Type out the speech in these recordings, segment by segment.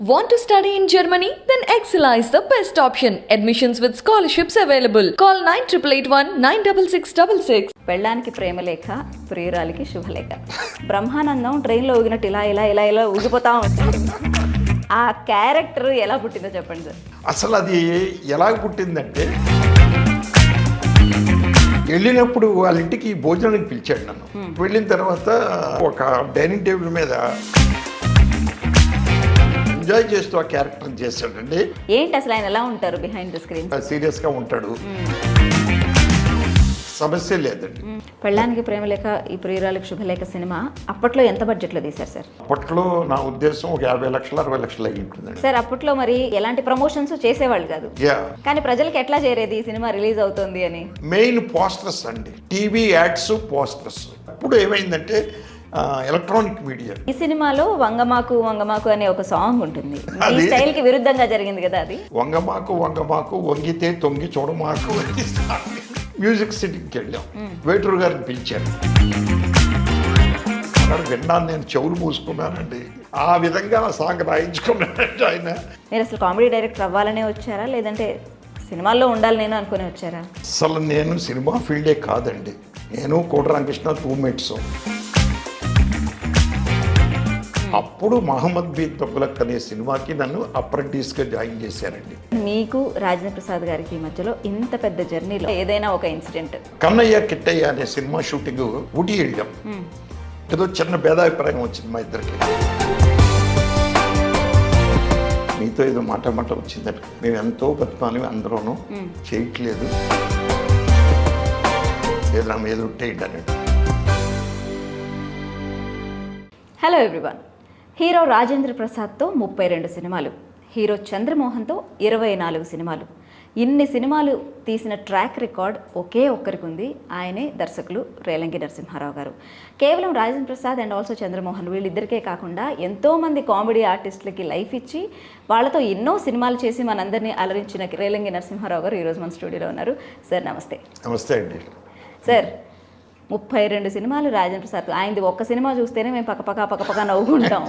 Want to study in Germany? Then Excella is the best option. Admissions with scholarships available. Call 9881 96666. పెళ్ళానికి ప్రేమలేఖ, ప్రియురాలికి శుభలేఖ. బ్రహ్మానందం ట్రైన్లో ఊగినట్టు ఇలా ఇలా ఇలా ఇలా ఊగిపోతా ఉంటుంది. ఆ క్యారెక్టర్ ఎలా పుట్టిందో చెప్పండి సార్. అసలు అది ఎలా పుట్టిందంటే, వెళ్ళినప్పుడు వాళ్ళ ఇంటికి భోజనానికి పిలిచాడు నన్ను. వెళ్ళిన తర్వాత ఒక డైనింగ్ టేబుల్ మీద ఎంజాయ్ చేస్తూ ఆ క్యారెక్టర్ చేశాడండి. ఏంటి అసలు ఆయన ఎలా ఉంటారు బిహైండ్ ద స్క్రీన్? సీరియస్గా ఉంటాడు, సమస్య లేదండి. పెళ్ళానికి ప్రేమలేఖ, ఈ ప్రియురాలికి శుభలేఖ సినిమా అప్పట్లో ఎంత బడ్జెట్లో తీశారు సార్? అప్పట్లో నా ఉద్దేశం ఒక 50 లక్షలు 60 లక్షలు అయ్యి ఉంటుందండి. సార్ అప్పట్లో మరి ఎలాంటి ప్రమోషన్స్ చేసేవాళ్ళు కాదు, కానీ ప్రజలకు ఎట్లా చేరేది ఈ సినిమా రిలీజ్ అవుతుంది అని? మెయిన్ పోస్టర్స్ అండి, టీవీ యాడ్స్, పోస్టర్స్. అప్పుడు ఏమైందంటే ఎలక్ట్రానిక్ మీడియా. ఈ సినిమాలో వంగమాకు వంగమాకు అనే ఒక సాంగ్ ఉంటుంది, ఈ స్టైల్ కి విరుద్ధంగా జరిగింది కదా అది. వంగమాకు వంగమాకు వంగితే తొంగి చూడమాకు మ్యూజిక్ సిటీకి వెళ్ళాం. వేటూరు గారిని పిలిచాను, అక్కడ విన్నాను, నేను చెవులు మూసుకున్నానండి. ఆ విధంగా ఆ సాంగ్ రాయించుకున్నానండి ఆయన. మీరు అసలు కామెడీ డైరెక్టర్ అవ్వాలనే వచ్చారా, లేదంటే సినిమాల్లో ఉండాలి నేను అనుకుని వచ్చారా? అసలు నేను సినిమా ఫీల్డే కాదండి, నేను కోటరామకృష్ణ రూమ్మేట్స్. అప్పుడు మహమ్మద్ బిన్ తుగ్లక్ అనే సినిమాకి నన్ను అప్రెంటిస్గా జాయిన్ చేశారండి. మీకు రాజేంద్ర ప్రసాద్ గారికి మధ్యలో ఇంత పెద్ద జర్నీలో ఏదైనా ఒక ఇన్సిడెంట్? కన్నయ్య కిట్టయ్య అనే సినిమా షూటింగ్ ఊటీ వెళ్ళాం. ఏదో చిన్న భేదాభిప్రాయం వచ్చింది మా ఇద్దరికి. మీతో ఏదో మాట వచ్చిందంటే మేము ఎంతో బతుకాలి, అందరూనూ చేయట్లేదు, ఏదో నా మీద ఉంటేయండి అన్నట్టు. Hello everyone. హీరో రాజేంద్ర ప్రసాద్తో 32 సినిమాలు, హీరో చంద్రమోహన్తో 24 సినిమాలు. ఇన్ని సినిమాలు తీసిన ట్రాక్ రికార్డ్ ఒకే ఒక్కరికి ఉంది, ఆయనే దర్శకులు రేలంగి నరసింహారావు గారు. కేవలం రాజేంద్ర ప్రసాద్ అండ్ ఆల్సో చంద్రమోహన్ వీళ్ళిద్దరికే కాకుండా ఎంతోమంది కామెడీ ఆర్టిస్టులకి లైఫ్ ఇచ్చి వాళ్ళతో ఎన్నో సినిమాలు చేసి మనందరినీ అలరించిన రేలంగి నరసింహారావు గారు ఈరోజు మన స్టూడియోలో ఉన్నారు. సార్ నమస్తే. నమస్తే అండి. సార్ 32 సినిమాలు రాజేంద్ర ప్రసాద్, ఆయనది ఒక్క సినిమా చూస్తేనే మేము పక్కపక్క నవ్వుకుంటాం.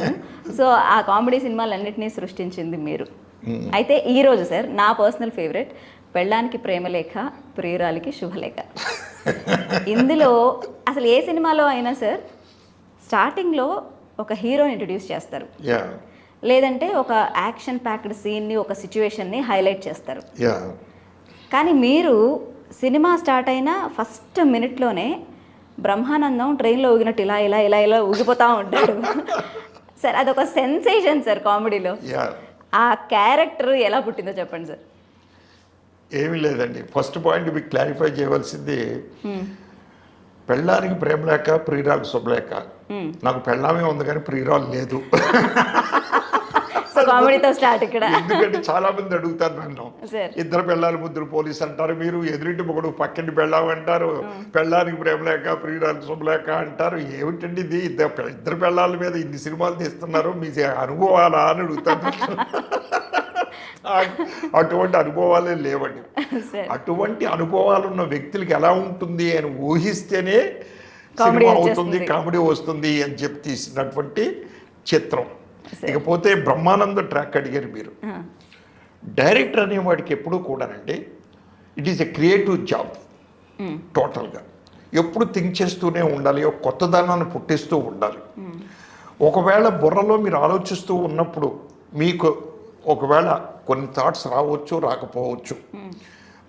సో ఆ కామెడీ సినిమాలన్నింటినీ సృష్టించింది మీరు. అయితే ఈరోజు సార్ నా పర్సనల్ ఫేవరెట్ పెళ్ళానికి ప్రేమలేఖ, ప్రియురాలికి శుభలేఖ. ఇందులో అసలు ఏ సినిమాలో అయినా సార్ స్టార్టింగ్లో ఒక హీరోని ఇంట్రడ్యూస్ చేస్తారు, లేదంటే ఒక యాక్షన్ ప్యాక్డ్ సీన్ని, ఒక సిచ్యువేషన్ని హైలైట్ చేస్తారు. కానీ మీరు సినిమా స్టార్ట్ అయిన ఫస్ట్ మినిట్లోనే బ్రహ్మానందం ట్రైన్లో ఊగినట్టు ఇలా ఇలా ఇలా ఇలా ఊగిపోతూ ఉంటాడు సార్. అదొక సెన్సేషన్ సార్ కామెడీలో. ఆ క్యారెక్టర్ ఎలా పుట్టిందో చెప్పండి సార్. ఏమీ లేదండి, ఫస్ట్ పాయింట్ మీకు క్లారిఫై చేయవలసింది, పెళ్ళానికి ప్రేమలేఖ, ప్రియురాలకు శుభలేఖ. నాకు పెళ్ళామే ఉంది కానీ ప్రియురాలు లేదు. కామెడీతో స్టార్ట్ ఇక్కడ. ఎందుకంటే చాలా మంది అడుగుతారు నన్ను, ఇద్దరు పెళ్ళాలి ముద్దురు పోలీస్ అంటారు, మీరు ఎదురింటి మొగుడు పక్కింటి పెళ్ళాం అంటారు, పెళ్ళానికి ప్రేమలేఖ, ప్రియురాలకు శుభలేఖ అంటారు. ఏమిటండి ఇది, ఇద్దరు పెళ్ళాల మీద ఇన్ని సినిమాలు తీస్తున్నారు, మీ అనుభవాలా అని అడుగుతాను. అటువంటి అనుభవాలే లేవండి. అటువంటి అనుభవాలు ఉన్న వ్యక్తులకి ఎలా ఉంటుంది అని ఊహిస్తేనే సినిమా అవుతుంది, కామెడీ వస్తుంది అని చెప్పి తీసినటువంటి చిత్రం. ఇకపోతే బ్రహ్మానంద ట్రాక్ అడిగారు మీరు. డైరెక్టర్ అనేవాడికి ఎప్పుడూ కూడానండి, it is a creative job టోటల్గా. ఎప్పుడు థింక్ చేస్తూనే ఉండాలి, ఒక కొత్తదనాన్ని పుట్టిస్తూ ఉండాలి. ఒకవేళ బుర్రలో మీరు ఆలోచిస్తూ ఉన్నప్పుడు మీకు ఒకవేళ కొన్ని థాట్స్ రావచ్చు, రాకపోవచ్చు.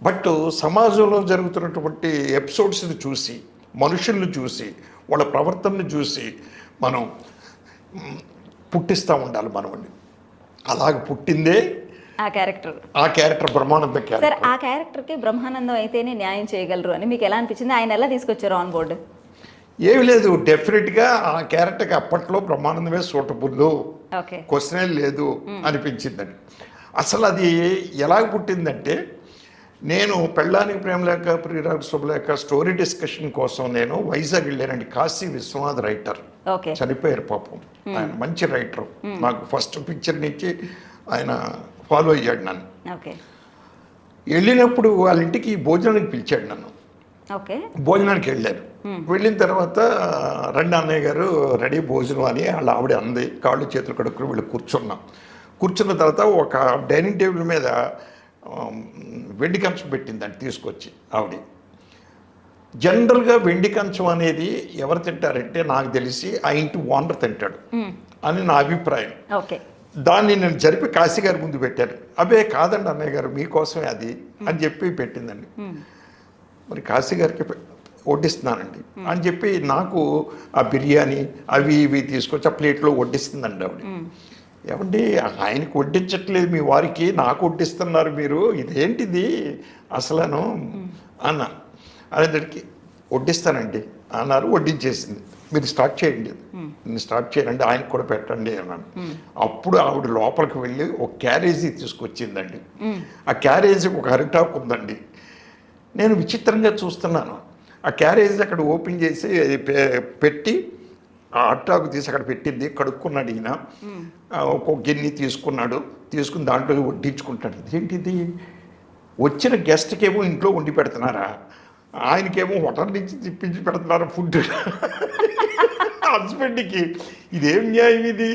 బట్ సమాజంలో జరుగుతున్నటువంటి ఎపిసోడ్స్ని చూసి, మనుషుల్ని చూసి, వాళ్ళ ప్రవర్తనను చూసి మనం పుట్టిస్తూ ఉండాలి మనల్ని. అలాగ పుట్టిందే ఆ క్యారెక్టర్ బ్రహ్మానంద క్యారెక్టర్. ఆ క్యారెక్టర్కి బ్రహ్మానందం అయితేనే న్యాయం చేయగలరు అని మీకు ఎలా అనిపించింది? ఆయన ఎలా తీసుకొచ్చారు ఆన్ బోర్డు? ఏమి లేదు, డెఫినెట్గా ఆ క్యారెక్టర్కి అప్పట్లో బ్రహ్మానందమే సూటబుల్, క్వశ్చనే లేదు అనిపించిందండి. అసలు అది ఎలాగ పుట్టిందంటే, నేను పెళ్ళానికి ప్రేమలేఖ, ప్రియురాలకు శుభలేఖ స్టోరీ డిస్కషన్ కోసం నేను వైజాగ్ వెళ్ళానండి. కాశీ విశ్వనాథ్ రైటర్, చనిపోయారు పాపం, ఆయన మంచి రైటర్. నాకు ఫస్ట్ పిక్చర్ నుంచి ఆయన ఫాలో అయ్యాడు నన్ను. వెళ్ళినప్పుడు వాళ్ళ ఇంటికి భోజనానికి పిలిచాడు నన్ను. భోజనానికి వెళ్ళారు. వెళ్ళిన తర్వాత రండి అన్నయ్య గారు రెడీ భోజనం అని వాళ్ళ ఆవిడ అంది. కాళ్ళు చేతులు కడుక్కుని వెళ్ళి కూర్చున్నాం. కూర్చున్న తర్వాత ఒక డైనింగ్ టేబుల్ మీద వెండి కంచం పెట్టిందండి తీసుకొచ్చి ఆవిడ. జనరల్గా వెండి కంచం అనేది ఎవరు తింటారంటే నాకు తెలిసి ఆ ఇంటి ఓనర్ తింటాడు అని నా అభిప్రాయం. ఓకే. దాన్ని నేను జరిపి కాశీ గారి ముందు పెట్టాను. అబ్బే కాదండి అన్నయ్య గారు మీకోసమే అది అని చెప్పి పెట్టిందండి. మరి కాశీ గారికి వడ్డిస్తున్నానండి అని చెప్పి నాకు ఆ బిర్యానీ అవి ఇవి తీసుకొచ్చి ఆ ప్లేట్లో వడ్డిస్తుందండి ఆవిడ. ఏమండి ఆయనకు వడ్డించట్లేదు మీ వారికి, నాకు వడ్డిస్తున్నారు మీరు, ఇదేంటిది అసలను అన్నా. అనేదానికి వడ్డిస్తానండి అన్నారు. వడ్డించేసింది. మీరు స్టార్ట్ చేయండి, నేను స్టార్ట్ చేయండి, ఆయనకు కూడా పెట్టండి అన్నాను. అప్పుడు ఆవిడ లోపలికి వెళ్ళి ఒక క్యారేజీ తీసుకొచ్చిందండి. ఆ క్యారేజీ ఒక అరిటాకు ఉందండి. నేను విచిత్రంగా చూస్తున్నాను. ఆ క్యారేజీ అక్కడ ఓపెన్ చేసి పెట్టి ఆ అట్టాకు తీసి అక్కడ పెట్టింది. కడుక్కున్నాడు ఈయన. ఒక్కొక్క గిన్నె తీసుకున్నాడు. తీసుకుని దాంట్లో వడ్డించుకుంటాడు. ఏంటిది వచ్చిన గెస్ట్కేమో ఇంట్లో వండి పెడుతున్నారా, ఆయనకేమో హోటల్ నుంచి తిప్పించి పెడుతున్నారు ఫుడ్. హస్బెండ్కి ఇదేం న్యాయం ఇది,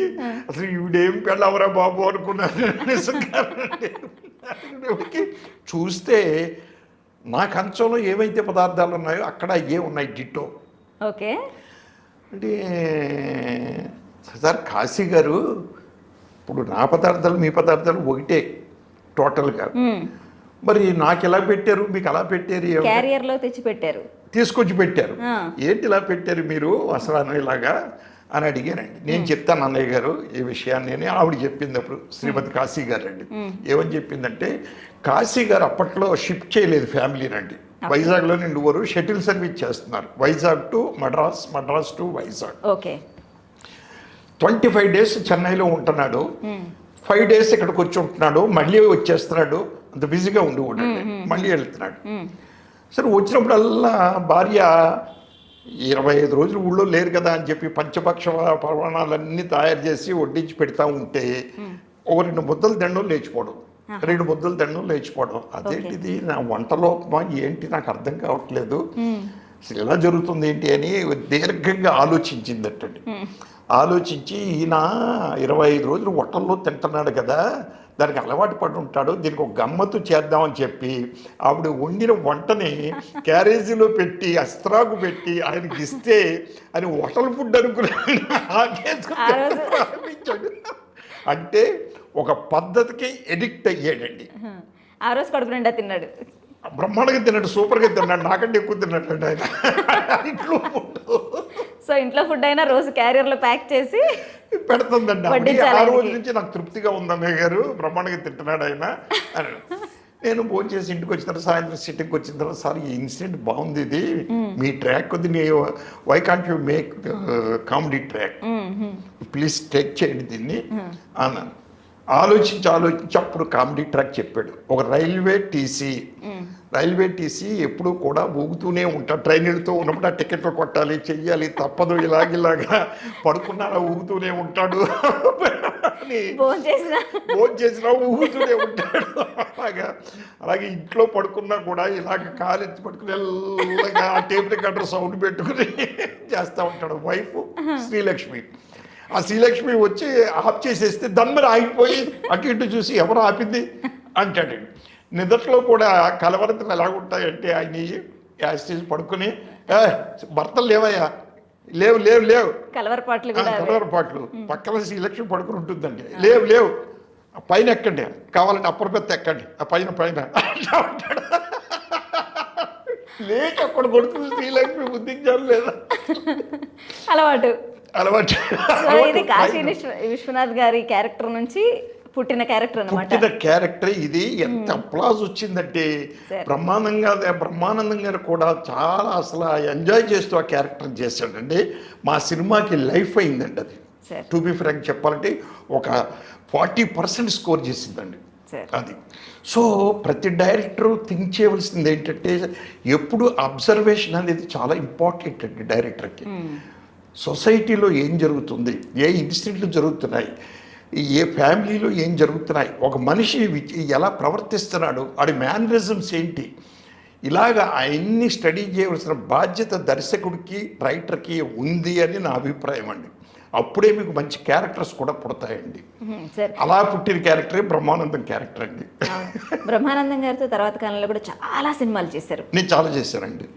అసలు ఈవిడేం పెళ్ళవరా బాబు అనుకున్నాను. చూస్తే నా కంచంలో ఏవైతే పదార్థాలు ఉన్నాయో అక్కడ అయ్యే ఉన్నాయి డిట్టో. ఓకే. అంటే సార్ కాశీ గారు ఇప్పుడు నా పదార్థాలు మీ పదార్థాలు ఒకటే టోటల్గా, మరి నాకు ఎలా పెట్టారు మీకు అలా పెట్టారు, క్యారియర్లో తెచ్చి పెట్టారు, తీసుకొచ్చి పెట్టారు, ఏంటి ఇలా పెట్టారు మీరు అసలు ఇలాగా అని అడిగానండి. నేను చెప్తాను అన్నయ్య గారు ఈ విషయాన్ని. ఆవిడ చెప్పింది అప్పుడు శ్రీమతి కాశీ గారు అండి. ఏమని చెప్పిందంటే కాశీ గారు అప్పట్లో షిఫ్ట్ చేయలేదు ఫ్యామిలీనండి. వైజాగ్లో నిండువారు షటిల్ సర్వీస్ చేస్తున్నారు, Vizag to Madras, Madras to Vizag. Okay. 25 days చెన్నైలో ఉంటున్నాడు, 5 days ఇక్కడికి వచ్చి ఉంటున్నాడు, మళ్ళీ వచ్చేస్తున్నాడు. అంత బిజీగా ఉండి కూడా మళ్ళీ వెళ్తున్నాడు. సరే వచ్చినప్పుడల్లా భార్య 25 రోజులు ఊళ్ళో లేరు కదా అని చెప్పి పంచపక్ష పర్వాణాలన్నీ తయారు చేసి వడ్డించి పెడతా ఉంటే ఒక 2 ముద్దలు దండం లేచిపోవడం, 2 ముద్దలు దండం లేచిపోవడం. అదేంటిది నా వంటలోపమా ఏంటి నాకు అర్థం కావట్లేదు, అసలు ఎలా జరుగుతుంది ఏంటి అని దీర్ఘంగా ఆలోచించిందటండి. ఆలోచించి ఈయన 25 రోజులు హోటల్లో తింటున్నాడు కదా, దానికి అలవాటు పడి ఉంటాడు, దీనికి ఒక గమ్మత్తు చేద్దామని చెప్పి ఆవిడ వండిన వంటని క్యారేజీలో పెట్టి అస్త్రాకు పెట్టి ఆయనకి ఇస్తే అని హోటల్ ఫుడ్ అనుకున్నాడు. ప్రారంభించాడు. అంటే ఒక పద్ధతికి ఎడిక్ట్ అయ్యాడండి. ఆ రోజు కడుపు నిండా తిన్నాడు, బ్రహ్మాండంగా తిన్నాడు, సూపర్గా తిన్నాడు, నాకంటే ఎక్కువ తిన్నాడు ఆయన. ఇంట్లో ఫుడ్, సో ఇంట్లో ఫుడ్ అయినా రోజు క్యారియర్లో ప్యాక్ చేసి పెడుతుందండి. ఆ రోజు నుంచి నాకు తృప్తిగా ఉందమ్మే గారు, బ్రహ్మాండంగా తింటున్నాడు ఆయన అని. నేను భోజనం చేసి ఇంటికి వచ్చిన తర్వాత సాయంత్రం సిటీకి వచ్చిన తర్వాత సార్ ఈ ఇన్సిడెంట్ బాగుంది, ఇది మీ ట్రాక్ కొద్ది, why can't you make comedy track, please take చేయండి దీన్ని అన్నాను. ఆలోచించి అప్పుడు కామెడీ ట్రాక్ చెప్పాడు. ఒక రైల్వే టీసీ ఎప్పుడు కూడా ఊగుతూనే ఉంటాడు, ట్రైన్ వెళుతూ ఉన్నప్పుడు ఆ టికెట్లు కొట్టాలి, చెయ్యాలి, తప్పదు, ఇలాగా పడుకున్నారా ఊగుతూనే ఉంటాడు, భోజనం చేసినా ఊగుతూనే ఉంటాడు. అలాగే ఇంట్లో పడుకున్నా కూడా ఇలాగ కాలేజ్ పడుకుని ఎల్లగా ఆ టేప్ రికార్డర్ సౌండ్ పెట్టుకుని చేస్తూ ఉంటాడు. వైఫ్ శ్రీలక్ష్మి. ఆ శ్రీలక్ష్మి వచ్చి ఆఫ్ చేసేస్తే దమ్మని ఆగిపోయి అటు ఇటు చూసి ఎవరు ఆపింది అంటాడండి. నిద్రలో కూడా కలవరతలు ఎలాగుంటాయంటే ఆయన యాస్టేజ్ పడుకుని భర్తలు లేవయ్యా, లేవు కలవరపాట్లు పక్కన శ్రీలక్ష్మి పడుకుని ఉంటుందండి. లేవు పైన ఎక్కండి, కావాలంటే అప్పర్ పెద్ద ఎక్కండి, ఆ పైన లేక అక్కడ కొడుతుంది శ్రీలక్ష్మి, బుద్ధించారు లేదా అలవాటు. ఇది కాశీ విశ్వనాథ్ గారి క్యారెక్టర్ నుంచి పుట్టిన క్యారెక్టర్. ఇది ఎంత అప్లాజ్ వచ్చిందంటే బ్రహ్మానందం గారు కూడా చాలా అసలు ఎంజాయ్ చేస్తూ ఆ క్యారెక్టర్ చేశాడండి. మా సినిమాకి లైఫ్ అయిందండి అది. టు బి ఫ్రాంక్ చెప్పాలంటే ఒక 40% స్కోర్ చేసిందండి అది. సో ప్రతి డైరెక్టరు థింక్ చేయవలసింది ఏంటంటే ఎప్పుడు అబ్జర్వేషన్ అనేది చాలా ఇంపార్టెంట్ అండి డైరెక్టర్కి. సొసైటీలో ఏం జరుగుతుంది, ఏ ఇన్సిడెంట్లు జరుగుతున్నాయి, ఏ ఫ్యామిలీలో ఏం జరుగుతున్నాయి, ఒక మనిషి ఎలా ప్రవర్తిస్తున్నాడు, వాడి మేనరిజమ్స్ ఏంటి, ఇలాగా అవన్నీ స్టడీ చేయవలసిన బాధ్యత దర్శకుడికి రైటర్కి ఉంది అని నా అభిప్రాయం అండి. అప్పుడే మీకు మంచి క్యారెక్టర్స్ కూడా పుడతాయండి. సార్ అలా పుట్టిన క్యారెక్టరే బ్రహ్మానందం క్యారెక్టర్ అండి. బ్రహ్మానందం గారితో తర్వాత కాలంలో కూడా చాలా సినిమాలు చేశారు. నేను చాలా చేశానండి.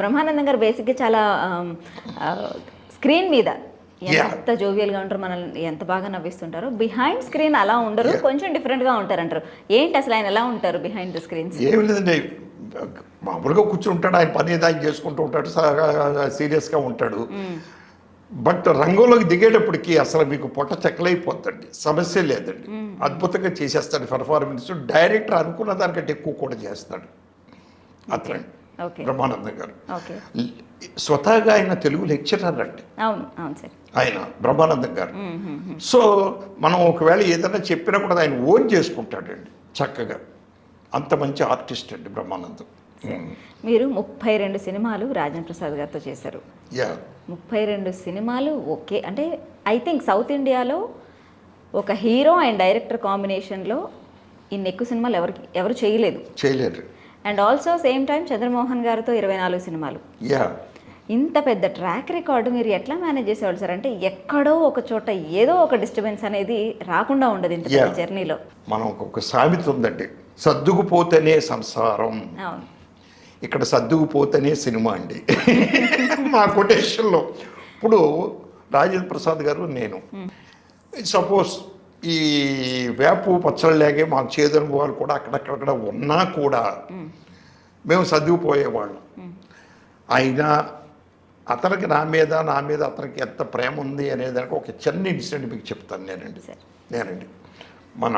బ్రహ్మానందం గారు బేసిక్గా చాలా స్క్రీన్ మీద ఎంత జోవియల్గా ఉంటారు, మనల్ని ఎంత బాగా నవ్విస్తుంటారు. బిహైండ్ స్క్రీన్ అలా ఉండరు, కొంచెం డిఫరెంట్గా ఉంటారు అంటారు. ఏంటి అసలు ఆయన ఎలా ఉంటారు బిహైండ్ ద స్క్రీన్స్? ఏమి లేదండి, మామూలుగా కూర్చుని ఉంటాడు, ఆయన పని ఏదో ఆయన చేసుకుంటూ ఉంటాడు, సీరియస్గా ఉంటాడు. బట్ రంగంలోకి దిగేటప్పటికి అసలు మీకు పొట్ట చెక్కలైపోతుంది, సమస్య లేదండి. అద్భుతంగా చేసేస్తాడు పెర్ఫార్మెన్స్. డైరెక్టర్ అనుకున్న దానికంటే ఎక్కువ కూడా చేస్తాడు అతను బ్రహ్మానందం గారు. స్వతహాగా ఆయన తెలుగు లెక్చరర్ అండి. అవును అవును సార్, ఆయన బ్రహ్మానందం గారు. సో మనం ఒకవేళ ఏదైనా చెప్పినా కూడా ఆయన ఓన్ చేసుకుంటాడండి చక్కగా. అంత మంచి ఆర్టిస్ట్ అండి బ్రహ్మానందం. మీరు 32 సినిమాలు రాజేంద్ర ప్రసాద్ గారితో చేశారు. 32 సినిమాలు ఓకే అంటే ఐ థింక్ సౌత్ ఇండియాలో ఒక హీరో అండ్ డైరెక్టర్ కాంబినేషన్లో ఇన్ని ఎక్కువ సినిమాలు ఎవరు చేయలేరు. And also same time Chandramohan గారితో 24 సినిమాలు. ఇంత పెద్ద ట్రాక్ రికార్డు మీరు ఎట్లా మేనేజ్ చేసేవాళ్ళు సార్? అంటే ఎక్కడో ఒక చోట ఏదో ఒక డిస్టర్బెన్స్ అనేది రాకుండా ఉండదు ఇంత పెద్ద జర్నీలో. మనం ఒక సామెత ఉందండి, సర్దుకుపోతేనే సంసారం. అవును, ఇక్కడ సర్దుకుపోతేనే సినిమా అండి. మా కొటేషన్లో ఇప్పుడు రాజేంద్ర ప్రసాద్ గారు నేను సపోజ్ ఈ వేపు పచ్చళ్ళలాగే మాకు చేదు అనుభవాలు కూడా అక్కడక్కడ ఉన్నా కూడా మేము సర్దుకుపోయేవాళ్ళం. అయినా అతనికి నా మీద అతనికి ఎంత ప్రేమ ఉంది అనేదానికి ఒక చిన్న ఇన్సిడెంట్ మీకు చెప్తాను నేనండి. మన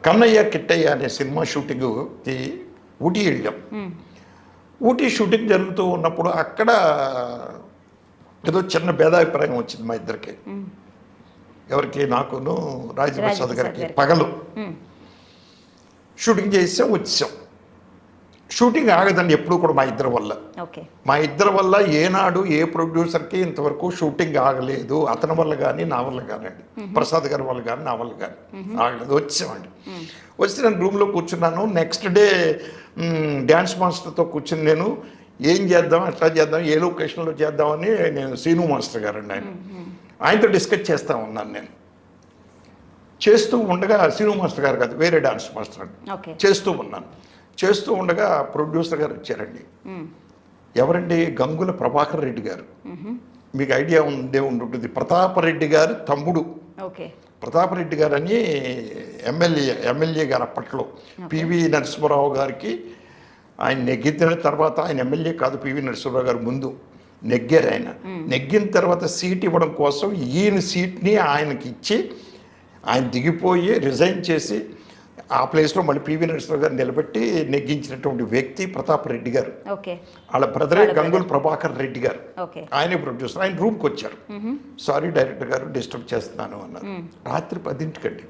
కన్నయ్య కిట్టయ్య అనే సినిమా షూటింగ్కి ఊటీ వెళ్ళాం. ఊటీ షూటింగ్ జరుగుతూ ఉన్నప్పుడు అక్కడ ఏదో చిన్న భేదాభిప్రాయం వచ్చింది మా ఇద్దరికి. ఎవరికి? నాకును రాజేంద్ర ప్రసాద్ గారికి. పగలు షూటింగ్ చేసాం, వచ్చాం. షూటింగ్ ఆగదండి ఎప్పుడు కూడా మా ఇద్దరి వల్ల ఏనాడు ఏ ప్రొడ్యూసర్కి ఇంతవరకు షూటింగ్ ఆగలేదు. అతని వల్ల కానీ నా వల్ల కానండి, ప్రసాద్ గారి వల్ల కానీ నా వల్ల కానీ ఆగలేదు. వచ్చామండి. వచ్చి నేను రూమ్లో కూర్చున్నాను. నెక్స్ట్ డే డ్యాన్స్ మాస్టర్తో కూర్చుని నేను ఏం చేద్దాం, ఎట్లా చేద్దాం, ఏ లొకేషన్లో చేద్దామని నేను శ్రీను మాస్టర్ గారండి ఆయనతో డిస్కస్ చేస్తూ ఉన్నాను. నేను చేస్తూ ఉండగా శ్రీను మాస్టర్ గారు కాదు, వేరే డాన్స్ మాస్టర్ చేస్తూ ఉండగా ప్రొడ్యూసర్ గారు వచ్చారండి. ఎవరండి? గంగుల ప్రభాకర్ రెడ్డి గారు. మీకు ఐడియా ఉంటుంది, ప్రతాపరెడ్డి గారు తమ్ముడు. ప్రతాపరెడ్డి గారు అని ఎమ్మెల్యే గారు అప్పట్లో. పివి నరసింహారావు గారికి ఆయన నెగ్గిన తర్వాత, ఆయన ఎమ్మెల్యే కాదు, పివి నరసింహారావు గారు ముందు నెగ్గారు. ఆయన నెగ్గిన తర్వాత సీట్ ఇవ్వడం కోసం ఈయన సీట్ని ఆయనకి ఇచ్చి ఆయన దిగిపోయి రిజైన్ చేసి ఆ ప్లేస్లో మళ్ళీ పివి నరసింహారావు గారు నిలబెట్టి నెగ్గించినటువంటి వ్యక్తి ప్రతాప్ రెడ్డి గారు. వాళ్ళ బ్రదరే గంగుల ప్రభాకర్ రెడ్డి గారు. ఆయనే ప్రొడ్యూసర్. ఆయన రూమ్కి వచ్చారు. సారీ డైరెక్టర్ గారు, డిస్టర్బ్ చేస్తున్నాను అన్నారు. రాత్రి 10ంటికండి.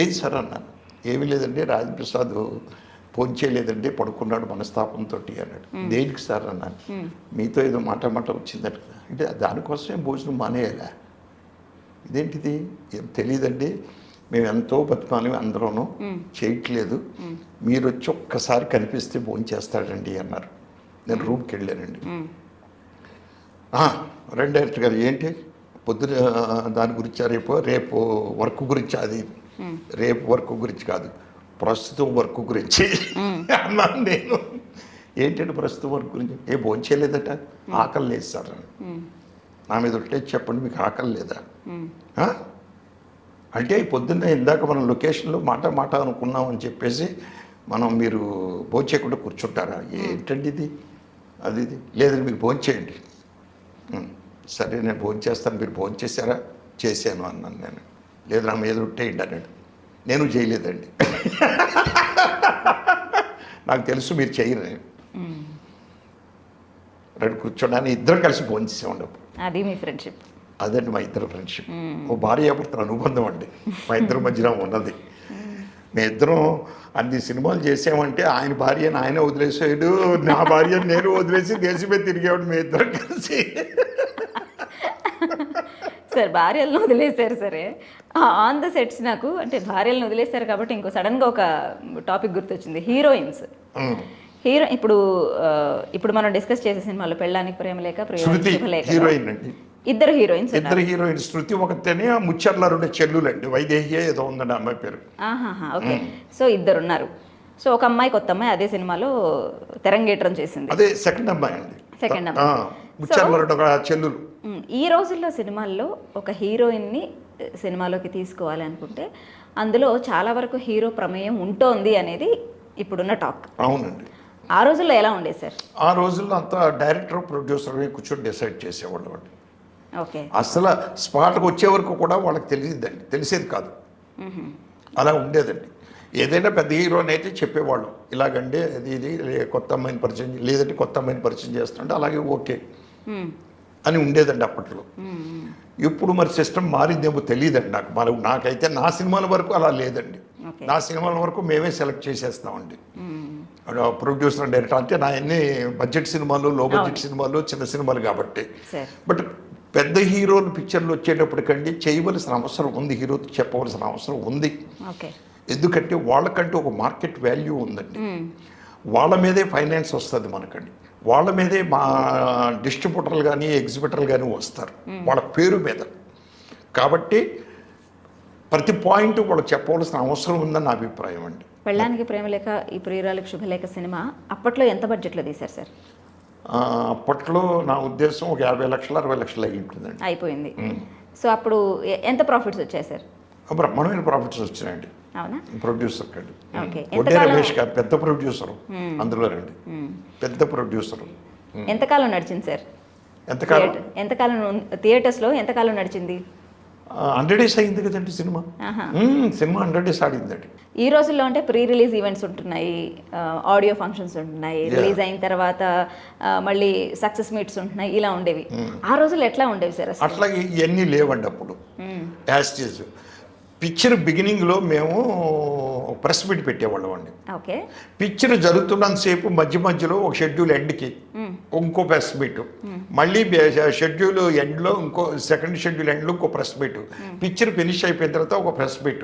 ఏది సార్ అన్నాను. ఏమీ లేదండి, రాజేంద్ర ప్రసాద్ ఫోన్ చేయలేదండి, పడుకున్నాడు మనస్తాపంతో అన్నాడు. దేనికి సార్ అన్నాను. మీతో ఏదో మాట వచ్చిందట. అంటే దానికోసమే భోజనం మానేయాలా? ఇదేంటిది? ఏం తెలియదండి, మేము ఎంతో బతుకాలి అందరూనూ, చేయట్లేదు, మీరు వచ్చి ఒక్కసారి కనిపిస్తే భోజనం చేస్తాడండి అన్నారు. నేను రూమ్కి వెళ్ళానండి. రెండు డైరెక్టర్ గారు, ఏంటి పొద్దున దాని గురించి, రేపు వర్క్ గురించి, అది రేపు వర్క్ గురించి కాదు, ప్రస్తుతం వర్క్ గురించి అన్నాను నేను. ఏంటంటే ప్రస్తుతం వర్క్ గురించి? భోజనం చేయలేదట, ఆకలి లేదు సార్ అని. నా మీద ఒకటే చెప్పండి, మీకు ఆకలి లేదా అంటే పొద్దున్న ఇందాక మనం లొకేషన్లో మాట అనుకున్నాం అని చెప్పేసి మీరు భోజనం చేయకుండా కూర్చుంటారా? ఏంటండి ఇది? అది లేదండి, మీరు భోజనం చేయండి. సరే నేను భోజనం చేస్తాను, మీరు భోజనం చేశారా? చేశాను అన్నాను నేను. లేదు, నా మీద ఉంటేయండి అన్నాడు. నేను చేయలేదండి. నాకు తెలుసు మీరు చేయరు. రెండు కూర్చోడానికి ఇద్దరం కలిసి భోజనం చేసేవాడు. అది మీ ఫ్రెండ్షిప్? అదండి మా ఇద్దరు ఫ్రెండ్షిప్. ఓ భార్యాభర్తల అనుబంధం అండి మా ఇద్దరి మధ్యన ఉన్నది. మేమిద్దరం అన్ని సినిమాలు చేసామంటే ఆయన భార్యను ఆయన వదిలేసాడు, నా భార్యను నేను వదిలేసి దేశమే తిరిగేవాడు మీ ఇద్దరం కలిసి. సార్ భార్యలను వదిలేశారు సరే, ఆన్ ద సెట్స్ నాకు అంటే భార్యలను వదిలేశారు కాబట్టి ఇంకో సడన్గా ఒక టాపిక్ గుర్తొచ్చింది, హీరోయిన్స్. ఇప్పుడు మనం డిస్కస్ చేసే సినిమాలో పెళ్ళానికి ప్రేమ లేక, హీరోయిన్ అండి. ఇద్దరు హీరోయిన్స్ ఇద్దరు హీరోయిన్ శృతి ఒకతేనే, ఆ ముచ్చర్ల రెండు చెల్లులండి, వైదేహి ఏదో ఉందండి అమ్మాయి పేరు. ఆహాహా, ఓకే. సో ఇద్దరు ఉన్నారు. సో ఒక అమ్మాయి, కొత్త అమ్మాయి అదే సినిమాలో తెరంగేట్రం చేసింది. అదే సెకండ్ అమ్మాయి అండి. సెకండ్ అమ్మాయి. ముచ్చర్ల రెండు చెల్లులు. ఈ రోజుల్లో సినిమాల్లో ఒక హీరోయిన్ని సినిమాలోకి తీసుకోవాలి అనుకుంటే అందులో చాలా వరకు హీరో ప్రమేయం ఉంటోంది అనేది ఇప్పుడున్న టాక్. అవునండి. ఆ రోజుల్లో ఎలా ఉండేది సార్? ఆ రోజుల్లో అంతా డైరెక్టర్ ప్రొడ్యూసర్ కూర్చొని డిసైడ్ చేసేవాళ్ళు అండి. ఓకే. అసలు స్పాట్కి వచ్చే వరకు కూడా వాళ్ళకి తెలియదండి, తెలిసేది కాదు. అలా ఉండేదండి. ఏదైనా పెద్ద హీరోని అయితే చెప్పేవాళ్ళు, ఇలాగండి అది ఇది కొత్త అమ్మాయిని పరిచయం, లేదంటే కొత్త అమ్మాయిని పరిచయం చేస్తుంటే అలాగే ఓకే అని ఉండేదండి అప్పట్లో. ఇప్పుడు మరి సిస్టమ్ మారిందేమో తెలియదండి నాకు. నాకైతే నా సినిమాల వరకు అలా లేదండి. నా సినిమాల వరకు మేమే సెలెక్ట్ చేసేస్తామండి, ప్రొడ్యూసర్ డైరెక్టర్. అంటే నా అన్ని బడ్జెట్ సినిమాలు, లో బడ్జెట్ సినిమాలు, చిన్న సినిమాలు కాబట్టి. బట్ పెద్ద హీరోలు పిక్చర్లు వచ్చేటప్పటికండి చేయవలసిన అవసరం ఉంది, హీరోకి చెప్పవలసిన అవసరం ఉంది. ఎందుకంటే వాళ్ళకంటూ ఒక మార్కెట్ వాల్యూ ఉందండి. వాళ్ళ మీదే ఫైనాన్స్ వస్తుంది మనకండి, వాళ్ళ మీదే మా డిస్ట్రిబ్యూటర్లు కానీ ఎగ్జిబిటర్లు కానీ వస్తారు వాళ్ళ పేరు మీద. కాబట్టి ప్రతి పాయింట్ వాళ్ళు చెప్పవలసిన అవసరం ఉందని నా అభిప్రాయం అండి. పెళ్ళానికి ప్రేమలేఖ, ఈ ప్రియురాలకు శుభలేఖ సినిమా అప్పట్లో ఎంత బడ్జెట్లో తీశారు సార్? అప్పట్లో నా ఉద్దేశం ఒక 50 లక్షలు 60 లక్షలు అయి ఉంటుందండి. అయిపోయింది. సో అప్పుడు ఎంత ప్రాఫిట్స్ వచ్చాయి సార్? బ్రహ్మాండమైన ప్రాఫిట్స్ వచ్చినాయండి. అవునా? ప్రొడ్యూసర్ కండి, ఒడ్డే రమేష్ గారు పెద్ద ప్రొడ్యూసరు అందులో రండి, పెద్ద ప్రొడ్యూసరు. ఎంతకాలం నడిచింది సార్? ఎంతకాలం థియేటర్స్లో ఎంతకాలం నడిచింది? 100 days అయింది కదండి సినిమా. Cinema 100 days ఆడిందండి. ఈ రోజుల్లో అంటే ప్రీ రిలీజ్ ఈవెంట్స్ ఉంటున్నాయి, ఆడియో ఫంక్షన్స్ ఉంటున్నాయి, రిలీజ్ అయిన తర్వాత మళ్ళీ సక్సెస్ మీట్స్ ఉంటున్నాయి, ఇలా ఉండేవి. ఆ రోజుల్లో ఎట్లా ఉండేవి సార్? అట్లా ఇవన్నీ లేవండి అప్పుడు. యాస్టీజ్ పిక్చర్ బిగినింగ్లో మేము ప్రెస్ మీట్ పెట్టేవాళ్ళం అండి. ఓకే. పిక్చర్ జరుగుతున్నంతసేపు మధ్య మధ్యలో ఒక షెడ్యూల్ ఎండ్కి ఇంకో ప్రెస్ మీట్, మళ్ళీ షెడ్యూల్ ఎండ్లో ఇంకో సెకండ్ షెడ్యూల్ ఎండ్లో ఇంకో ప్రెస్ మీట్, పిక్చర్ ఫినిష్ అయిపోయిన తర్వాత ఒక ప్రెస్ మీట్,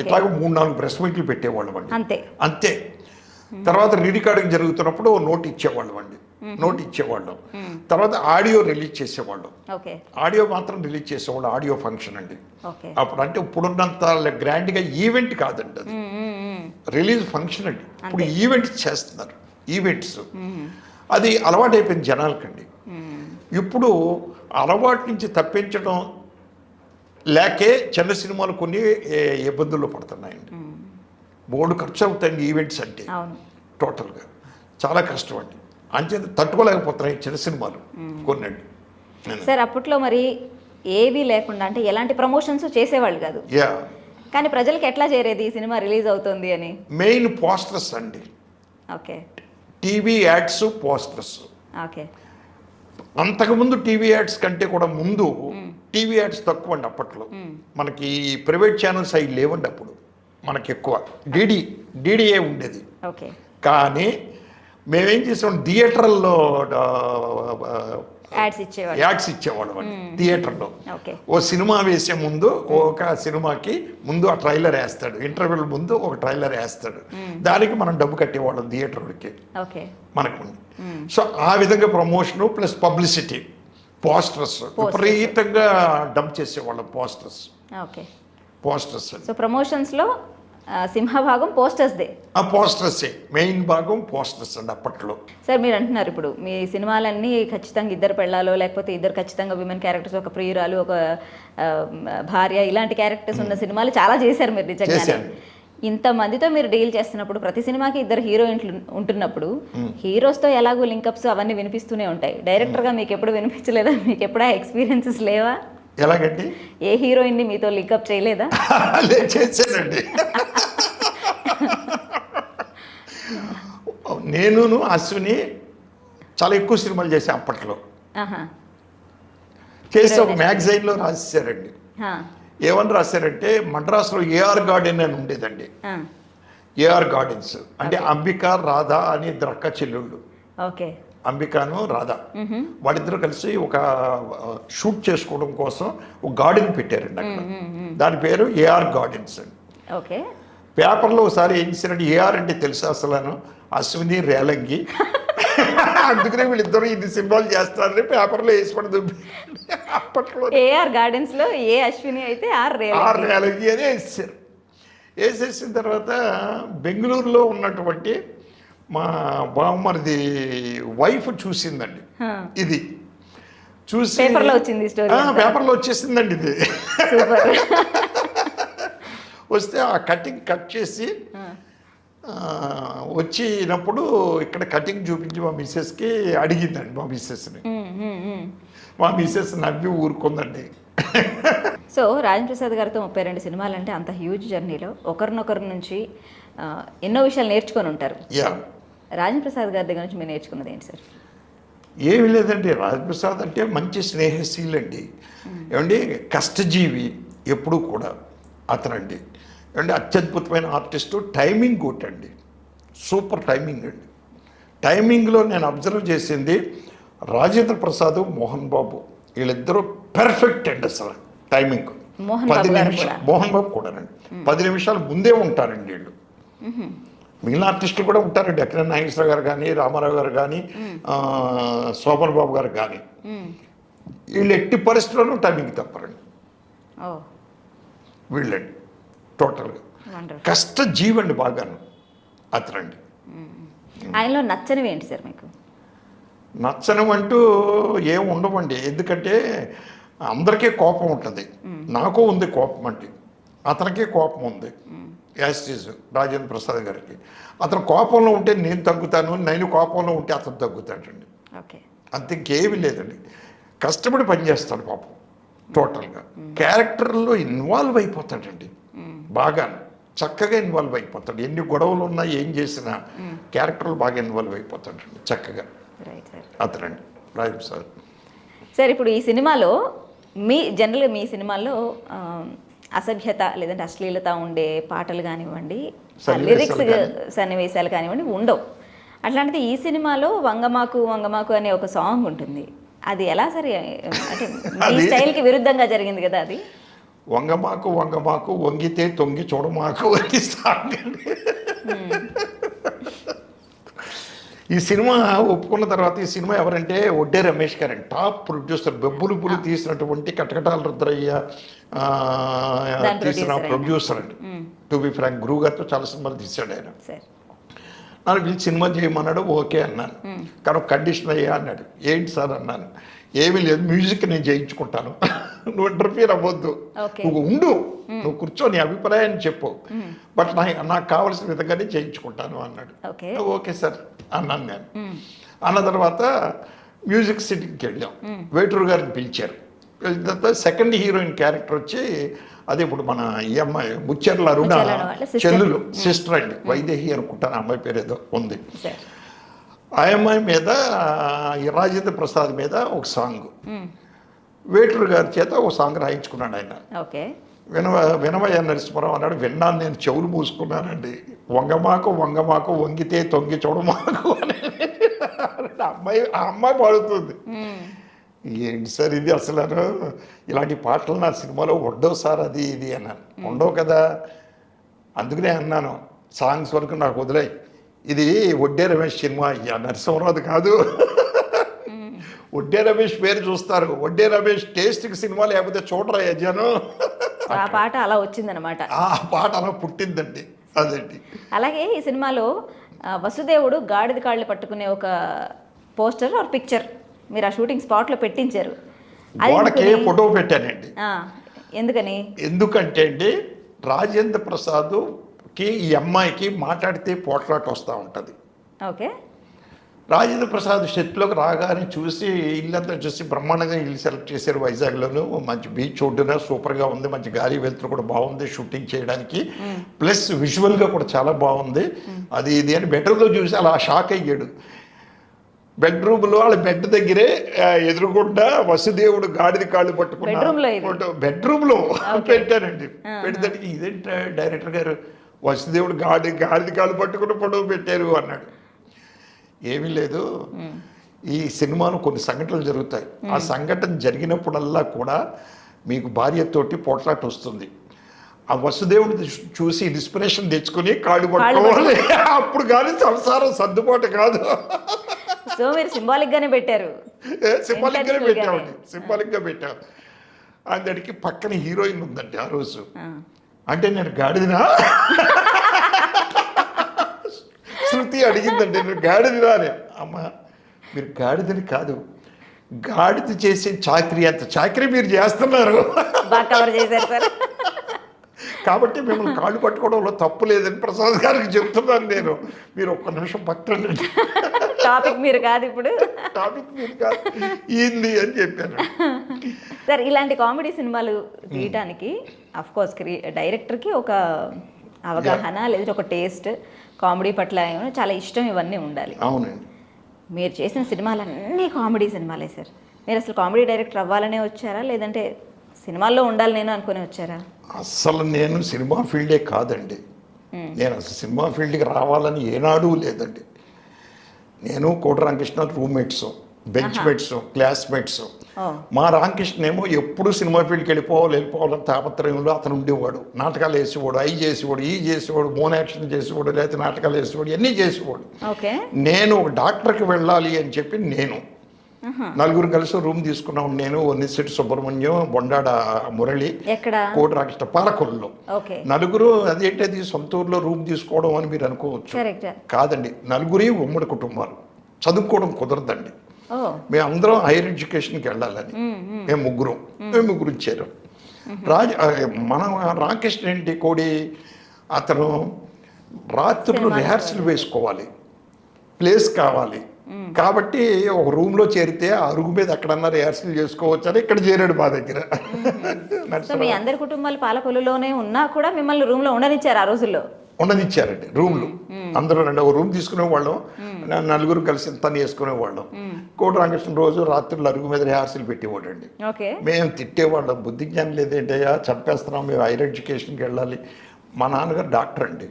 ఇట్లాగ 3-4 ప్రెస్ మీట్లు పెట్టేవాళ్ళం అండి. అంతే. తర్వాత రీరికార్డింగ్ జరుగుతున్నప్పుడు నోట్ ఇచ్చేవాళ్ళం అండి, నోట్ ఇచ్చేవాళ్ళం. తర్వాత ఆడియో రిలీజ్ చేసేవాళ్ళం. ఆడియో మాత్రం రిలీజ్ చేసేవాళ్ళం, ఆడియో ఫంక్షన్ అండి. అప్పుడు అంటే ఇప్పుడున్నంత గ్రాండ్గా ఈవెంట్ కాదండి అది, రిలీజ్ ఫంక్షన్ అండి. ఇప్పుడు ఈవెంట్స్ చేస్తున్నారు, ఈవెంట్స్. అది అలవాటు అయిపోయింది జనాలకండి. ఇప్పుడు అలవాటు నుంచి తప్పించడం లేకే చిన్న సినిమాలు కొన్ని ఇబ్బందుల్లో పడుతున్నాయండి. బోర్డు ఖర్చు అవుతాయండి ఈవెంట్స్ అంటే, టోటల్గా చాలా కష్టం అండి. అంతే తట్టుకోలేకపోతున్నాయి చిన్న సినిమాలు కొన్నండి. సార్ అప్పట్లో మరి ఏవి లేకుండా, అంటే ఎలాంటి ప్రమోషన్స్ చేసేవాళ్ళు కాదు, కానీ ప్రజలకు ఎట్లా చేరేది ఈ సినిమా రిలీజ్ అవుతుంది అని? మెయిన్ పోస్టర్స్ అండి. Okay. TV ads, posters. Okay. అంతకుముందు టీవీ యాడ్స్ కంటే కూడా ముందు టీవీ యాడ్స్ తక్కువ అండి అప్పట్లో. మనకి ప్రైవేట్ ఛానల్స్ అవి లేవండి అప్పుడు, మనకి ఎక్కువ డీడీఏ ఉండేది. ఓకే. కానీ మేమేం చేసాం, థియేటర్లో యాడ్స్ ఇచ్చేవాళ్ళం అండి. థియేటర్లో ఓ సినిమా వేసే ముందు ఒక సినిమాకి ముందు ఆ ట్రైలర్ వేస్తాడు, ఇంటర్వెల్ ముందు ఒక ట్రైలర్ వేస్తాడు, దానికి మనం డబ్బు కట్టేవాళ్ళం థియేటర్కి మనకు. సో ఆ విధంగా ప్రమోషను ప్లస్ పబ్లిసిటీ, పోస్టర్స్ విపరీతంగా డంప్ చేసేవాళ్ళం. పోస్టర్స్. సో ప్రమోషన్స్లో సింహభాగం పోస్టర్స్దే. ఆ పోస్టర్సే మెయిన్ భాగం, పోస్టర్స్ అండి అప్పట్లో. సార్ మీరు అంటున్నారు ఇప్పుడు మీ సినిమాలన్నీ ఖచ్చితంగా ఇద్దరు పెళ్ళాలో, లేకపోతే ఇద్దరు ఖచ్చితంగా విమెన్ క్యారెక్టర్స్, ఒక ప్రియురాలు, ఒక భార్య, ఇలాంటి క్యారెక్టర్స్ ఉన్న సినిమాలు చాలా చేశారు మీరు నిజంగా. ఇంతమందితో మీరు డీల్ చేస్తున్నప్పుడు, ప్రతి సినిమాకి ఇద్దరు హీరోయిన్లు ఉంటున్నప్పుడు హీరోస్తో ఎలాగో లింకప్స్ అవన్నీ వినిపిస్తూనే ఉంటాయి. డైరెక్టర్గా మీకు ఎప్పుడు వినిపించలేదా? మీకు ఎప్పుడా ఎక్స్పీరియన్సెస్ లేవా? ఎలాగండి? ఏ హీరోయిన్ని మీతో లింకప్ చేయలేదా? చేశానండి. నేను అశ్విని చాలా ఎక్కువ సినిమాలు చేశాను అప్పట్లో. చేసి ఒక మ్యాగజైన్లో రాసేసారండి. ఏమని రాశారంటే, మద్రాసులో ఏఆర్ గార్డెన్ అని ఉండేదండి. ఏఆర్ గార్డెన్స్ అంటే అంబిక, రాధా అని ఇద్దరు అక్క చెల్లెళ్ళు. అంబికాను రాధా వాళ్ళిద్దరూ కలిసి ఒక షూట్ చేసుకోవడం కోసం ఒక గార్డెన్ పెట్టారండి అక్కడ. దాని పేరు ఏఆర్ గార్డెన్స్ అండి. పేపర్లో ఒకసారి ఏం చేశారంటే ఏఆర్ అంటే తెలుసు అసలు అశ్విని రేలంగి అందుకనే వీళ్ళిద్దరూ ఇన్ని సినిమాలు చేస్తారని పేపర్లో వేసి పడదు అప్పట్లో ఏఆర్ గార్డెన్స్ లో ఏ అశ్విని అయితే ఆర్ రేలంగి అని వేసేసారు. వేసేసిన తర్వాత బెంగళూరులో ఉన్నటువంటి మా బావమరిది వైఫ్ చూసిందండి ఇది, చూసి పేపర్లో వచ్చింది స్టోరీ, పేపర్లో వచ్చేసిందండి ఇది. సూపర్. వస్తే ఆ కటింగ్ కట్ చేసి వచ్చినప్పుడు ఇక్కడ కటింగ్ చూపించి మా మిస్సెస్కి అడిగిందండి. మా మిస్సెస్ని, మా మిస్సెస్ నవ్వి ఊరుకుందండి. సో రాజేంద్ర ప్రసాద్ గారితో 32 సినిమాలు అంటే అంత హ్యూజ్ జర్నీలో ఒకరినొకరి నుంచి ఎన్నో విషయాలు నేర్చుకొని ఉంటారు. యా, రాజేంద్ర ప్రసాద్ గారి దగ్గర నుంచి మీరు నేర్చుకున్నది ఏంటి సార్? ఏమి లేదండి, రాజప్రసాద్ అంటే మంచి స్నేహశీలండి. ఏమండి, కష్టజీవి ఎప్పుడూ కూడా అతనండి. ఏమంటే అత్యద్భుతమైన ఆర్టిస్టు, టైమింగ్ కొట్టండి, సూపర్ టైమింగ్ అండి. టైమింగ్లో నేను అబ్జర్వ్ చేసింది రాజేంద్ర ప్రసాద్, మోహన్ బాబు వీళ్ళిద్దరూ పెర్ఫెక్ట్ అండి అసలు టైమింగ్. మోహన్ 10 బాబు నిమిషాలు, మోహన్ బాబు కూడానండి 10 నిమిషాలు ముందే ఉంటారండి వీళ్ళు. మిగిలిన ఆర్టిస్టులు కూడా ఉంటారండి, ఎక్కడ నాగేశ్వర గారు కానీ, రామారావు గారు కానీ, శోభన్ బాబు గారు కానీ, వీళ్ళు ఎట్టి పరిస్థితుల్లోనూ టైమింగ్ తప్పరండి వీళ్ళండి. టోటల్గా కష్టజీవండి బాగాను అతనండి. ఆయనలో నచ్చనివి ఏంటి సార్ మీకు? నచ్చనం అంటూ ఏం ఉండవండి, ఎందుకంటే అందరికీ కోపం ఉంటుంది. నాకు ఉంది కోపం అంటే, అతనికే కోపం ఉంది. యాస్టీజ్ రాజేంద్ర ప్రసాద్ గారికి అతను కోపంలో ఉంటే నేను తగ్గుతాను, నేను కోపంలో ఉంటే అతను తగ్గుతాడండి. అంత ఇంకేమీ లేదండి. కష్టపడి పనిచేస్తాడు పాపం, టోటల్గా క్యారెక్టర్లో ఇన్వాల్వ్ అయిపోతాడండి, బాగా చక్కగా ఇన్వాల్వ్ అయిపోతాడు. ఎన్ని గొడవలు ఉన్నా ఏం చేసినా క్యారెక్టర్లు బాగా ఇన్వాల్వ్ అయిపోతాడండి చక్కగా అతనండి రాజేంద్ర ప్రసాద్. సార్ ఇప్పుడు ఈ సినిమాలో జనరల్గా మీ సినిమాల్లో అసభ్యత లేదంటే అశ్లీలత ఉండే పాటలు కానివ్వండి, లిరిక్స్ సన్నివేశాలు కానివ్వండి ఉండవు. అట్లాంటిది ఈ సినిమాలో వంగమాకు వంగమాకు అనే ఒక సాంగ్ ఉంటుంది. అది ఎలా సరే అంటే ఈ స్టైల్కి విరుద్ధంగా జరిగింది కదా అది? వంగమాకు వంగమాకు వంగితే తొంగి చూడమాకు అని సాంగ్. ఈ సినిమా ఒప్పుకున్న తర్వాత ఈ సినిమా ఎవరంటే ఒడ్డే రమేష్ గారండి, టాప్ ప్రొడ్యూసర్. బెబ్బులు తీసినటువంటి కటకటాల రుద్రయ్య తీసిన ప్రొడ్యూసర్ అండి. టు బి ఫ్రాంక్, గురువు గారితో చాలా సినిమాలు తీశాడు ఆయన. నాకు వీళ్ళు సినిమా చేయమన్నాడు, ఓకే అన్నాను. కానీ ఒక కండిషన్ అయ్యా అన్నాడు. ఏంటి సార్ అన్నాను. ఏమీ లేదు, మ్యూజిక్ నేను చేయించుకుంటాను, నువ్వు ఇంటర్ఫియర్ అవ్వద్దు, నువ్వు ఉండు, నువ్వు కూర్చో, నీ అభిప్రాయాన్ని చెప్పు, బట్ నాకు కావాల్సిన విధంగానే చేయించుకుంటాను అన్నాడు. ఓకే సార్ అన్నాను నేను. అన్న తర్వాత మ్యూజిక్ సిట్టింగ్కి వెళ్ళాం. వేటూరు గారిని పిలిచారు. పిలిచిన తర్వాత సెకండ్ హీరోయిన్ క్యారెక్టర్ వచ్చి అదే ఇప్పుడు మన ఈ అమ్మాయి ముచ్చెర్ల అరుణ చెల్లులు, సిస్టర్ అండి, వైదేహి అనుకుంటాను అమ్మాయి పేరు ఏదో ఉంది. ఆ అమ్మాయి మీద రాజేంద్ర ప్రసాద్ మీద ఒక సాంగ్ వేటూరు గారి చేత ఒక సాంగ్ రాయించుకున్నాడు ఆయన. వినవయ్య నరసింహరావు అన్నాడు. విన్నాను, నేను చెవులు మూసుకున్నానండి. వంగమాకు వంగమాకు వంగితే తొంగి చూడమాకు అని ఆ అమ్మాయి పాడుతుంది. ఏంటి సార్ ఇది అసలు, ఇలాంటి పాటలు నా సినిమాలో ఉండవు సార్, అది ఇది అన్నాను. ఉండవు కదా, అందుకనే అన్నాను సాంగ్స్ వరకు నాకు వదిలేయి, ఇది ఒడ్డే రమేష్ సినిమా, నరసింహరావు కాదు. ఒడ్డే రమేష్ పేరు చూస్తారు, ఒడ్డే రమేష్ టేస్ట్కి సినిమా లేకపోతే చూడరా జనం. ఆ పాట అలా వచ్చిందనమాట, ఆ పాట అలా పుట్టిందండి. అదండి. అలాగే ఈ సినిమాలో వసుదేవుడు గాడిద కాళ్ళు పట్టుకునే ఒక పోస్టర్ ఆర్ పిక్చర్ మీరు ఆ షూటింగ్ స్పాట్లో పెట్టించారు. గోడకే ఫోటో పెట్టానండి. ఎందుకని? ఎందుకంటే అండి రాజేంద్ర ప్రసాద్కి ఈ అమ్మాయికి మాట్లాడితే పోట్లాట వస్తూ ఉంటుంది. ఓకే. రాజేంద్ర ప్రసాద్ సెట్లోకి రాగానే చూసి ఇల్లంతా చూసి బ్రహ్మాండంగా ఇల్లు సెలెక్ట్ చేశారు. వైజాగ్లోనూ మంచి బీచ్ ఒడ్డున సూపర్గా ఉంది, మంచి గాలి వెలుతురు కూడా బాగుంది షూటింగ్ చేయడానికి, ప్లస్ విజువల్గా కూడా చాలా బాగుంది. అది ఇది అని బెడ్రూమ్లో చూసి అలా షాక్ అయ్యాడు. బెడ్రూమ్లో వాళ్ళ బెడ్ దగ్గరే ఎదురుగుండా వసుదేవుడు గాడిద కాళ్ళు పట్టుకున్న బెడ్రూమ్లో పెట్టానండి. పెట్టేదానికి ఇదేంటి డైరెక్టర్ గారు వసుదేవుడు గాడిద కాళ్ళు పట్టుకున్న ఫోటో పెట్టారు అన్నాడు. ఏమీ లేదు, ఈ సినిమాలో కొన్ని సంఘటనలు జరుగుతాయి. ఆ సంఘటన జరిగినప్పుడల్లా కూడా మీకు భార్యతోటి పోట్లాట వస్తుంది. ఆ వసుదేవుడిని చూసి ఇన్స్పిరేషన్ తెచ్చుకుని కాళ్ళు పట్టుకోవాలి. అప్పుడు కానీ సంసారం సర్దుబాటు కాదు. సో మీరు సింబాలిక్ గానే పెట్టారు. సింబాలిక్గానే పెట్టామండి, సింబాలిక్గా పెట్టాం. అందరికి పక్కన హీరోయిన్ ఉందండి ఆ రోజు. అంటే నేను గాడిదినా శృతి అడిగిందండి, నేను గాడిదినా అని. అమ్మ మీరు గాడిదని కాదు, గాడిద చేసే చాకరీ అంత చాకరీ మీరు చేస్తున్నారు. బాగా కవర్ చేశారు సార్. కాబట్టి మిమ్మల్ని కాళ్ళు పట్టుకోవడంలో తప్పు లేదని ప్రసాద్ గారికి చెప్తున్నాను నేను. మీరు ఒక్క నిమిషం పక్కన టాపిక్ మీరు కాదు ఇప్పుడు. టాపిక్ మీరు కాదు ఏంది అని చెప్పాను. సార్ ఇలాంటి కామెడీ సినిమాలు తీయటానికి అఫ్ కోర్స్ డైరెక్టర్కి ఒక అవగాహన లేదా ఒక టేస్ట్, కామెడీ పట్ల చాలా ఇష్టం, ఇవన్నీ ఉండాలి. అవునండి. మీరు చేసిన సినిమాలన్నీ కామెడీ సినిమాలే సార్. మీరు అసలు కామెడీ డైరెక్టర్ అవ్వాలనే వచ్చారా, లేదంటే సినిమాల్లో ఉండాలి నేను అనుకుని వచ్చారా? అస్సలు నేను సినిమా ఫీల్డే కాదండి. నేను అసలు సినిమా ఫీల్డ్కి రావాలని ఏనాడూ లేదండి. నేను Kota Ramakrishna roommates, benchmates, classmates. మా రామకృష్ణ ఏమో ఎప్పుడు సినిమా ఫీల్డ్కి వెళ్ళిపోవాలని తాపత్రయంలో అతను ఉండేవాడు. నాటకాలు వేసేవాడు, అవి చేసేవాడు, ఈ చేసేవాడు, మోన్ యాక్షన్ చేసేవాడు, లేకపోతే నాటకాలు వేసేవాడు, ఇవన్నీ చేసేవాడు. నేను ఒక డాక్టర్కి వెళ్ళాలి అని చెప్పి నేను నలుగురు కలిసి రూమ్ తీసుకున్నాం. నేను వన్నిశెట్టి సుబ్రహ్మణ్యం, బొండాడ మురళి, కోట రామకృష్ణ, పాలకొల్లులో నలుగురు. అదేంటది సొంత ఊర్లో రూమ్ తీసుకోవడం అని మీరు అనుకోవచ్చు. కాదండి, నలుగురి ఉమ్మడి కుటుంబాలు, చదువుకోవడం కుదరదండి. మేమందరం హైయర్ ఎడ్యుకేషన్కి వెళ్ళాలని మేము ముగ్గురు ఇచ్చారు. మన రామకృష్ణ ఏంటి కోడి, అతను రాత్రులు రిహార్సల్ వేసుకోవాలి, ప్లేస్ కావాలి. కాబట్టి ఒక రూమ్లో చేరితే ఆ అరుగు మీద ఎక్కడన్నా రిహార్సల్ చేసుకోవచ్చు అని ఇక్కడ చేరాడు మా దగ్గర. మీ అందరి కుటుంబాలు పాలకొల్లులోనే ఉన్నా కూడా మిమ్మల్ని రూమ్లో ఉండనిచ్చారు ఆ రోజుల్లో? ఉండనిచ్చారండి రూమ్లు. అందరూ రండి, ఒక రూమ్ తీసుకునేవాళ్ళం, నలుగురు కలిసి తను వేసుకునేవాళ్ళం. కోట రామకృష్ణ రోజు రాత్రులు అరుగు మీద రిహార్సల్ పెట్టేవాడండి. మేము తిట్టేవాళ్ళం, బుద్ధి జ్ఞానం లేదేంటయ్యా, చంపేస్తున్నాం, మేము హైయర్ ఎడ్యుకేషన్కి వెళ్ళాలి. మా నాన్నగారు డాక్టర్ అండి,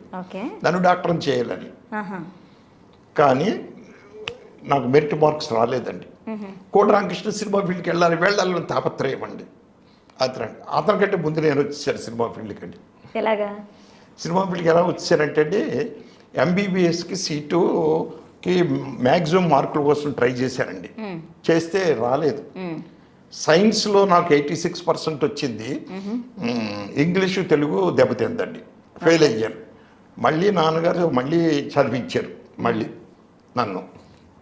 నన్ను డాక్టర్ని చేయాలని. కానీ నాకు మెరిట్ మార్క్స్ రాలేదండి. కోట రామకృష్ణ సినిమా ఫీల్డ్కి వెళ్ళాలని తాపత్రయం అండి. అతనికంటే ముందు నేను వచ్చేసాను సినిమా ఫీల్డ్కి అండి. ఎలాగా సినిమా ఫీల్డ్కి ఎలా వచ్చారంటే అండి, ఎంబీబీఎస్కి సీటుకి మ్యాక్సిమం మార్కుల కోసం ట్రై చేశానండి. చేస్తే రాలేదు. సైన్స్లో నాకు 86% వచ్చింది. ఇంగ్లీషు తెలుగు దెబ్బతిందండి, ఫెయిల్ అయ్యాను. మళ్ళీ నాన్నగారు మళ్ళీ చదివించారు, నన్ను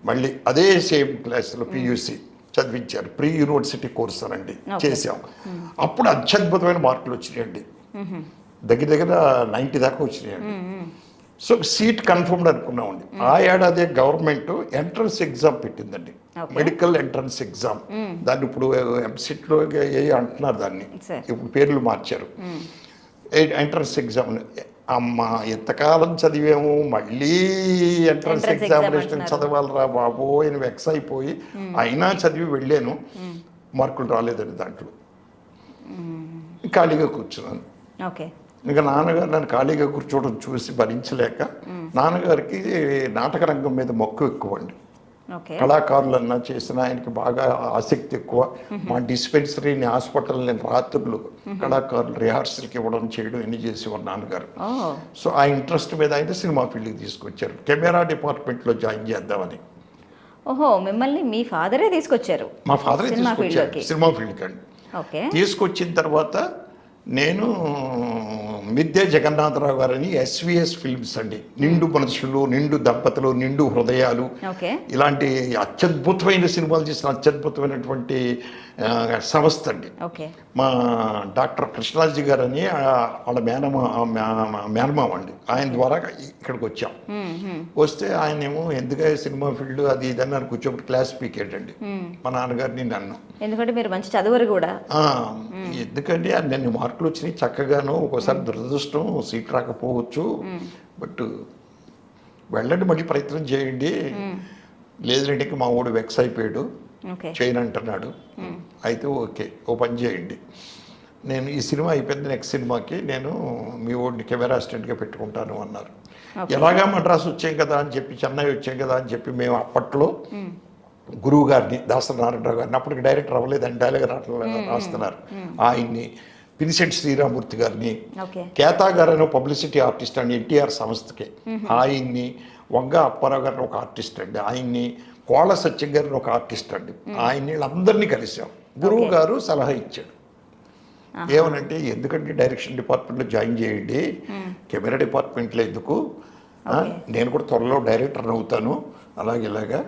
మళ్ళీ అదే సేమ్ క్లాస్లో పియూసి చదివించారు. ప్రీ యూనివర్సిటీ కోర్స్ అనండి చేసాం. అప్పుడు అత్యద్భుతమైన మార్కులు వచ్చినాయండి, దగ్గర 90 దాకా వచ్చినాయండి. సో సీట్ కన్ఫర్మ్డ్ అనుకున్నామండి. ఆ ఏడాది గవర్నమెంట్ ఎంట్రన్స్ ఎగ్జామ్ పెట్టిందండి, మెడికల్ ఎంట్రన్స్ ఎగ్జామ్. దాన్ని ఇప్పుడు ఎంసెట్లో అంటున్నారు, దాన్ని ఇప్పుడు పేర్లు మార్చారు. Entrance exam. అమ్మ ఎంతకాలం చదివాము, మళ్ళీ ఎంట్రన్స్ ఎగ్జామినేషన్ చదవాలరా బాబో అని వెక్స్ అయిపోయి అయినా చదివి వెళ్ళాను. మార్కులు రాలేదండి, దాంట్లో ఖాళీగా కూర్చున్నాను. ఇంకా నాన్నగారు నన్ను ఖాళీగా కూర్చోవడం చూసి భరించలేక, నాన్నగారికి నాటక రంగం మీద మక్కువ ఎక్కువ అండి. కళాకారులన్నా చేసిన ఆయనకి బాగా ఆసక్తి ఎక్కువ. మా డిస్పెన్సరీని, హాస్పిటల్ని రాత్రులు కళాకారులు రిహార్సల్కి ఇవ్వడం, చేయడం ఎన్ని చేసేవారు నాన్నగారు. సో ఆ ఇంట్రెస్ట్ మీద ఆయన సినిమా ఫీల్డ్కి తీసుకొచ్చారు. కెమెరా డిపార్ట్మెంట్లో జాయిన్ చేద్దామని. ఓహో, మిమ్మల్ని మీ ఫాదరే తీసుకొచ్చారు? మా ఫాదరే తీసుకొచ్చారు సినిమా ఫీల్డ్కి అండి. తీసుకొచ్చిన తర్వాత నేను మిద్దె జగన్నాథరావు గారని ఎస్విఎస్ ఫిల్మ్స్ అండి, నిండు మనసులు, నిండు దంపతులు, నిండు హృదయాలు, ఇలాంటి అత్యద్భుతమైన సినిమాలు చేసిన అత్యద్భుతమైనటువంటి సంస్థ అండి. మా డాక్టర్ కృష్ణాజీ గారని వాళ్ళ మేనమామ అండి, ఆయన ద్వారా ఇక్కడికి వచ్చాం. వస్తే ఆయన ఏమో ఎందుకంటే సినిమా ఫీల్డ్ అది ఇది అన్నారు, కూర్చోబెట్టి క్లాస్ పీకేట్ అండి మా నాన్నగారిని నన్ను. ఎందుకంటే మీరు మంచి చదువురు కూడా. ఎందుకంటే నన్ను మార్కులు వచ్చినాయి చక్కగాను, ఒక్కోసారి దురదృష్టం సీట్ రాకపోవచ్చు, బట్ వెళ్ళండి, మళ్ళీ ప్రయత్నం చేయండి. లేదంటే మా ఊడు వెక్స్ అయిపోయాడు, చేయను అంటున్నాడు. అయితే ఓకే, ఓ పని చేయండి, నేను ఈ సినిమా అయిపోయింది, నెక్స్ట్ సినిమాకి నేను మీ ఊడిని కెమెరా అసిస్టెంట్గా పెట్టుకుంటాను అన్నారు. ఎలాగా మద్రాసు వచ్చాం కదా అని చెప్పి, చెన్నై వచ్చాం కదా అని చెప్పి, మేము అప్పట్లో గురువు గారిని, దాసరి నారాయణరావు గారిని, అప్పటికి డైరెక్టర్ అవ్వలేదని డైలాగ్ రాస్తున్నారు, ఆయన్ని పినిశెట్టి శ్రీరామూర్తి గారిని, ఓకే. కేతా గారు అనే పబ్లిసిటీ ఆర్టిస్ట్ అండి ఎన్టీఆర్ సంస్థకి, ఆయన్ని, వంగ అప్పారావు గారిని ఒక ఆర్టిస్ట్ అండి ఆయన్ని, కోళ్ళ సత్యం గారిని ఒక ఆర్టిస్ట్ అండి ఆయన్ని, వీళ్ళందరినీ కలిసాం. గురువు గారు సలహా ఇచ్చాడు ఏమనంటే, ఎందుకంటే డైరెక్షన్ డిపార్ట్మెంట్లో జాయిన్ చేయండి, కెమెరా డిపార్ట్మెంట్లో ఎందుకు, నేను కూడా త్వరలో డైరెక్టర్ అవుతాను ఇలాగా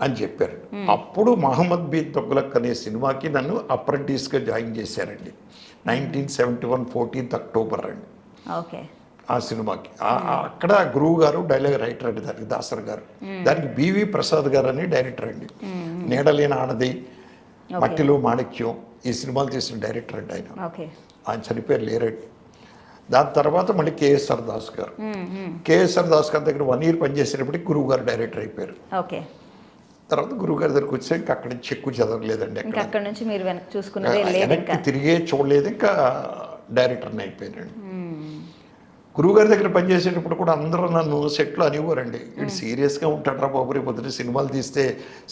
అని చెప్పారు. అప్పుడు మహమ్మద్ బిన్ తుగ్లక్ అనే సినిమాకి నన్ను అప్రెంటిస్గా జాయిన్ చేశారండి 1971 14th అక్టోబర్ అండి. ఓకే. ఆ సినిమాకి అక్కడ గురువు గారు డైలాగ్ రైటర్ అండి, దానికి దాసర్ గారు, దానికి బివి ప్రసాద్ గారు అని డైరెక్టర్ అండి. నీడలేని ఆడది, మట్టిలో మాణిక్యం ఈ సినిమాలు తీసిన డైరెక్టర్ అండి ఆయన. ఆయన చనిపోయారు లేరండి. దాని తర్వాత మళ్ళీ కేఎస్ఆర్ దాస్ గారు, కేఎస్ఆర్ దాస్ గారి దగ్గర 1 year పనిచేసేటప్పటికి గురువు గారు డైరెక్టర్ అయిపోయారు. తర్వాత గురువు గారి దగ్గరకు వచ్చి ఇంకా అక్కడి నుంచి ఎక్కువ చదవలేదండి, అక్కడ నుంచి మీరు వెనక్కి తిరిగే చూడలేదు, ఇంకా డైరెక్టర్ని అయిపోయానండి. గురువు గారి దగ్గర పనిచేసేటప్పుడు కూడా అందరూ నన్ను సెట్లో అనేవారండి, ఇటు సీరియస్గా ఉంటాడు రా బాబు, రేపు పొద్దున సినిమాలు తీస్తే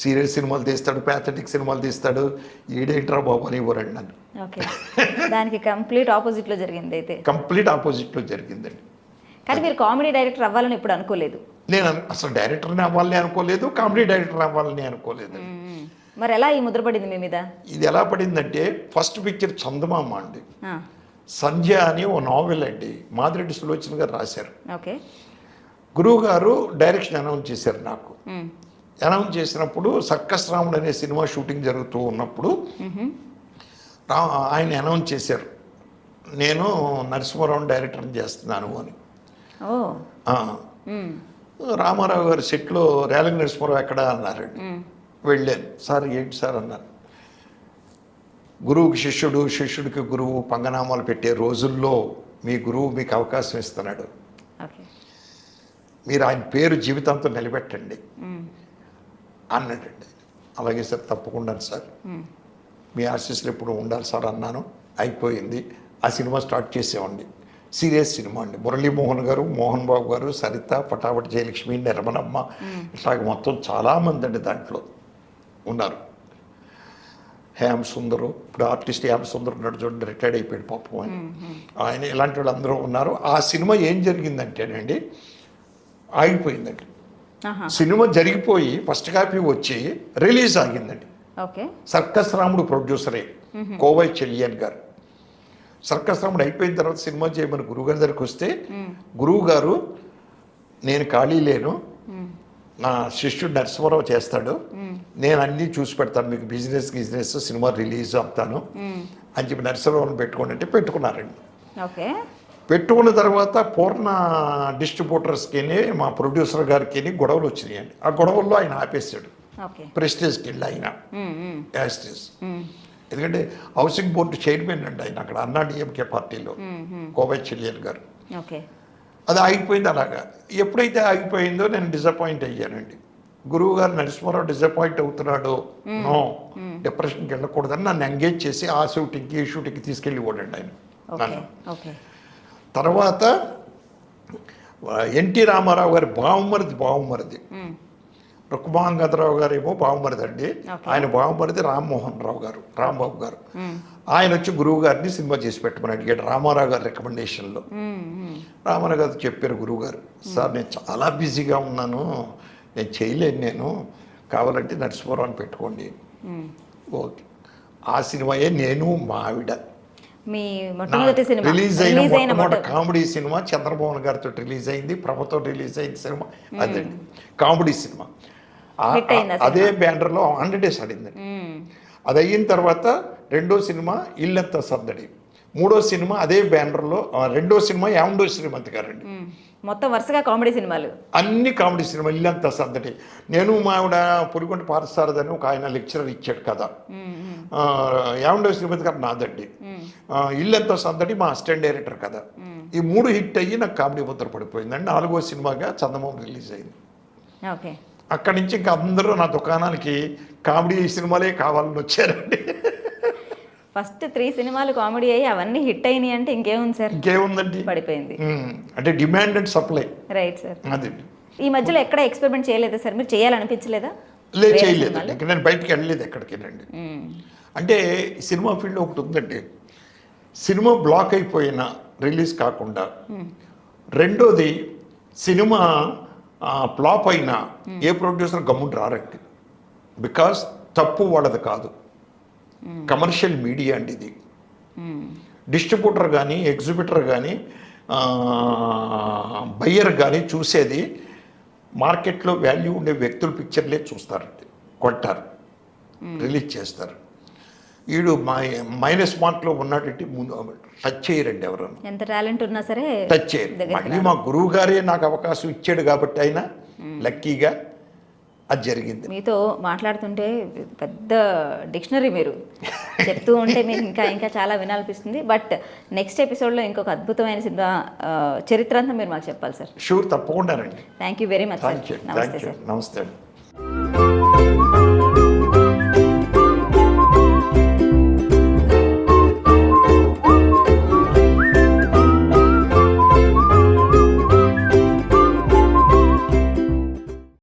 సీరియస్ సినిమాలు తీస్తాడు, ప్యాథటిక్ సినిమాలు తీస్తాడు, ఈడేంట్రా బాబు అనేవారండి నన్ను. దానికి కంప్లీట్ ఆపోజిట్లో జరిగింది. అయితే కంప్లీట్ ఆపోజిట్లో జరిగిందండి. కానీ మీరు కామెడీ డైరెక్టర్ అవ్వాలని ఇప్పుడు అనుకోలేదు? నేను అసలు డైరెక్టర్ని అవ్వాలని అనుకోలేదు, కామెడీ డైరెక్టర్ అవ్వాలని అనుకోలేదు. మరి ఎలా ఈ ముద్ర పడింది మీ మీద? ఇది ఎలా పడిందంటే, ఫస్ట్ పిక్చర్ చందమామ అండి, సంధ్య అని ఓ నావెల్ అండి, మాదిరెడ్డి సులోచన గారు రాశారు. ఓకే. గురువు గారు డైరెక్షన్ అనౌన్స్ చేశారు నాకు. అనౌన్స్ చేసినప్పుడు సర్కస్ రాముడు అనే సినిమా షూటింగ్ జరుగుతూ ఉన్నప్పుడు ఆయన అనౌన్స్ చేశారు, నేను నరసింహారావు డైరెక్టర్ని చేస్తున్నాను అని. రామారావు గారి సెట్లో రేలంగి నరసింహారావు ఎక్కడ అన్నారండి. వెళ్ళాను. సార్ ఏంటి సార్ అన్నారు. గురువుకి శిష్యుడు, శిష్యుడికి గురువు పంగనామాలు పెట్టే రోజుల్లో మీ గురువు మీకు అవకాశం ఇస్తున్నాడు, మీరు ఆయన పేరు జీవితాంతం నిలబెట్టండి అన్నాడండి. అలాగే సార్, తప్పకుండా సార్, మీ ఆశీస్సులు ఎప్పుడు ఉండాలి సార్ అన్నాను. అయిపోయింది. ఆ సినిమా స్టార్ట్ చేసేవాడిని. సీరియస్ సినిమా అండి. మురళీమోహన్ గారు, మోహన్ బాబు గారు, సరిత, పటాపటి జయలక్ష్మి, నిర్మలమ్మ, ఇట్లాగ మొత్తం చాలామంది అండి దాంట్లో ఉన్నారు. హేమ సుందరు, ఇప్పుడు ఆర్టిస్ట్ హేమ సుందర్ ఉన్నాడు చూడండి, రిటైర్డ్ అయిపోయాడు పాపం ఆయన, ఇలాంటి వాళ్ళు అందరూ ఉన్నారు. ఆ సినిమా ఏం జరిగిందంటేనండి, ఆగిపోయిందండి. సినిమా జరిగిపోయి ఫస్ట్ కాపీ వచ్చి రిలీజ్ ఆగిందండి. సర్కస్ రాముడు ప్రొడ్యూసరే, కోవై చెల్లియన్ గారు. సర్కస్ రాముడు అయిపోయిన తర్వాత సినిమా చేయమని గురువుగారి దగ్గరికి వస్తే, గురువు గారు నేను ఖాళీ లేను, నా శిష్యుడు నరసింహారావు చేస్తాడు, నేను అన్నీ చూసి పెడతాను, మీకు బిజినెస్ సినిమా రిలీజ్ అవుతాను అని చెప్పి నరసింహారావుని పెట్టుకోండి అంటే పెట్టుకున్నారండి. పెట్టుకున్న తర్వాత పూర్ణ డిస్ట్రిబ్యూటర్స్కి, మా ప్రొడ్యూసర్ గారికి గొడవలు వచ్చినాయండి. ఆ గొడవల్లో ఆయన ఆపేశాడు. ప్రెస్టేజ్కి వెళ్ళి ఆయన యాస్టేజ్, ఎందుకంటే హౌసింగ్ బోర్డు చైర్మన్ అండి ఆయన అక్కడ అన్నాడీఎంకే పార్టీలో, కోవై చెల్లియన్ గారు. అది ఆగిపోయింది. అలాగా ఎప్పుడైతే ఆగిపోయిందో నేను డిసప్పాయింట్ అయ్యానండి. గురువు గారు నరసింహారావు డిసప్పాయింట్ అవుతున్నాడు, నో డిప్రెషన్కి వెళ్ళకూడదని నన్ను ఎంగేజ్ చేసి ఆ షూటింగ్కి ఈ షూటింగ్కి తీసుకెళ్ళి పోడండి ఆయన నన్ను. తర్వాత ఎన్టీ రామారావు గారి బావమరిది రుక్మాంగదరావు గారు ఏమో బావమరిది అండి, ఆయన బావమరిది రాంబాబు గారు. ఆయన వచ్చి గురువు గారిని సినిమా చేసి పెట్టమని అడిగాడు రామారావు గారి రికమెండేషన్లో. రామారావు గారు చెప్పారు గురువు గారు, సార్ నేను చాలా బిజీగా ఉన్నాను, నేను చేయలేను, నేను కావాలంటే నరసింహారావుని పెట్టుకోండి. ఓకే. ఆ సినిమాయే నేను మా ఆవిడ రిలీజ్ అయిన మొట్టమొదటి కామెడీ సినిమా చంద్రమోహన్ గారితో రిలీజ్ అయింది, ప్రభుతో రిలీజ్ అయింది సినిమా అదండి, కామెడీ సినిమా. అదే బ్యానర్లో 100 days ఆడిందండి. అది అయిన తర్వాత రెండో సినిమా ఇల్లంతా సర్దడి, మూడో సినిమా అదే బ్యానర్లో, రెండో సినిమా యావండో శ్రీమంత్ గారండి. మొత్తం వరుసగా కామెడీ సినిమాలు, అన్ని కామెడీ సినిమా. ఇల్లంతా సర్దడి, నేను మా ఆవిడ పొడిగొంట పారసారదని ఒక ఆయన లెక్చరర్ ఇచ్చాడు కదా, యావండో శ్రీమంత్ గారు నాదండి, ఇల్లంతా సర్దడి మా అసిస్టెంట్ డైరెక్టర్ కదా. ఈ 3 హిట్ అయ్యి నాకు కామెడీ ముద్ర పడిపోయిందండి. 4వ సినిమాగా చందమామ రిలీజ్ అయింది. అక్కడి నుంచి ఇంకా అందరూ నా దుకాణానికి కామెడీ సినిమాలే కావాలని వచ్చారండి. ఫస్ట్ 3 సినిమాలు కామెడీ అయ్యి అవన్నీ హిట్ అయినాయి అంటే ఇంకేముంది సార్, ఇంకేముందండి, పడిపోయింది. అంటే demand and supply. Right sir. అదండి. ఈ మధ్యలో ఎక్కడ ఎక్స్పెరిమెంట్ చేయలేదా సార్, మీరు చేయాలనిపించలేదా? చేయలేదు, నేను బయటికి వెళ్ళలేదు ఎక్కడికేనండి. అంటే సినిమా ఫీల్డ్ ఒకటి ఉందండి, సినిమా బ్లాక్ అయిపోయినా రిలీజ్ కాకుండా, రెండోది సినిమా ఫ్లాప్ అయినా ఏ ప్రొడ్యూసర్ గమ్మున రారండి. బికాస్ తప్పు వాళ్ళది కాదు, కమర్షియల్ మీడియా అండి ఇది. డిస్ట్రిబ్యూటర్ కానీ ఎగ్జిబిటర్ కానీ బయ్యర్ కానీ చూసేది మార్కెట్లో వాల్యూ ఉండే వ్యక్తులు పిక్చర్లే చూస్తారండి, కొంటారు, రిలీజ్ చేస్తారు. వీడు మైనస్ మార్క్లో ఉన్నటువంటి ముందు టచ్ చేయరండి ఎవరు, ఎంత టాలెంట్ ఉన్నా సరే టచ్ చేయరు. మళ్ళీ మా గురువు గారే నాకు అవకాశం ఇచ్చాడు కాబట్టి అయినా లక్కీగా అది జరిగింది. మీతో మాట్లాడుతుంటే పెద్ద డిక్షనరీ మీరు చెప్తూ ఉంటే మీరు ఇంకా ఇంకా చాలా వినాలనిపిస్తుంది. బట్ నెక్స్ట్ ఎపిసోడ్లో ఇంకొక అద్భుతమైన సినిమా చరిత్ర అంతా మీరు మాకు చెప్పాలి సార్. షూర్, తప్పకుండా రండి. Thank you very much sir. నమస్తే సార్. నమస్తే అండి.